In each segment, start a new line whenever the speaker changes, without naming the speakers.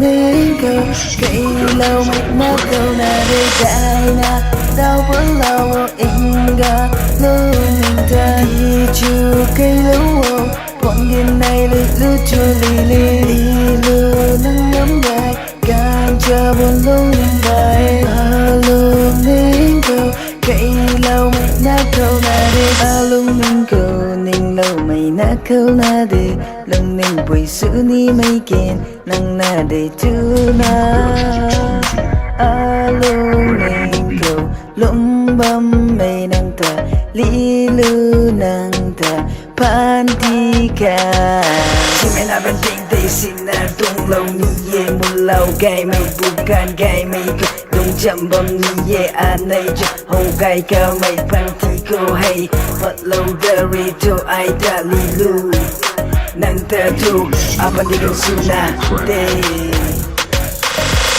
nên câu cây lâu mạch na câu na để gai na đau vẫn lâu inga lâu mình ta đi chu cây lâu bọn nghiền này lư lư chu li lư nắng ngắm gai càng chờ buồn lâu mình gai lâu nên câu cây lâu mạch na câu na để lâu mình câu nên lâu mày na câu na để lần nên buổi sữa ni mây kèn nang na để tu na alo nên câu lum băm mây nang ta li lu nang ta pan ti ka si mày là bên tình tây xin na tung lâu ni ye mun lâu gai mày bukan gai mày dong chậm bầm ni ye anay cho hong gai ka mày pan ti ko hay phật lâu dari to ai da li lu nang ta tu apa di suna de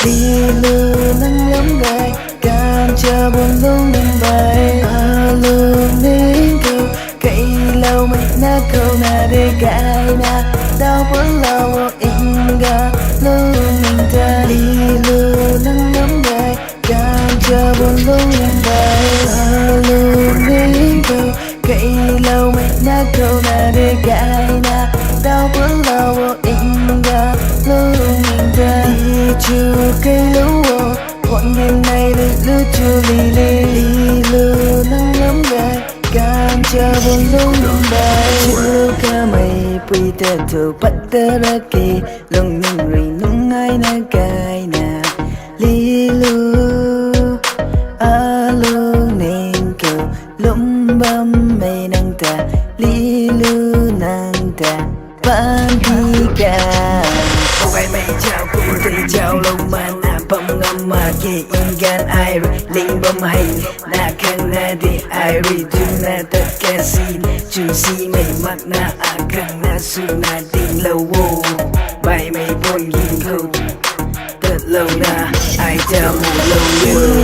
li lu nang lắm gai can cha buồn lâu nang bay alo nên câu cây lâu mày na câu na để gai na đau vẫn lâu inga lâu mình ta li lu nang lắm gai can cha buồn lâu nang bay alo nên câu cây lâu mày na câu na để gai na đau vẫn lâu inga lâu mình ta đi chu cây lâu bọn ngày này lư lư chu li lư nắng lắm gai càng chờ buồn lâu nông bài chu ca mày bùi tê thù bắt tê ra kì lòng mình rì nung ai na gai na li lư alo nên cầu lum băm mây nang ta li lư nang ta ban đi ca cô gái mày chào cô thấy chào lâu mà na băm ngâm mà kì ingan ai rồi linh băm hay na khang na đi ai rồi tu na tất cả xin chu si mày mắc na khang na su na đi lâu vô bài mày bôi nhìn câu thật lâu na ai chào một lâu như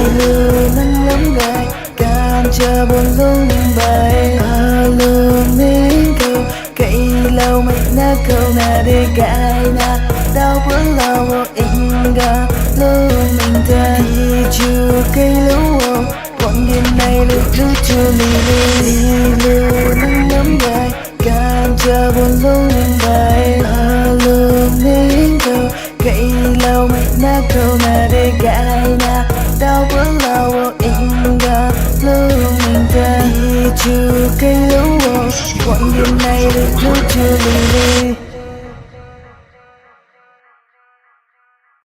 nắng lắm gai can chờ buồn lâu nhưng bài alo nên câu cây lâu mày na câu na để gai na đau vẫn lâu inga lâu mình ta đi chu cây lâu bọn nghiền này lư lư chu li lư nắng ngắm gai càng chờ buồn lâu nhưng bài alo nên câu cây lâu mày na câu na để gai na đau vẫn lâu inga lâu mình ta đi chu cây lâu bọn nghiền này lư lư chu li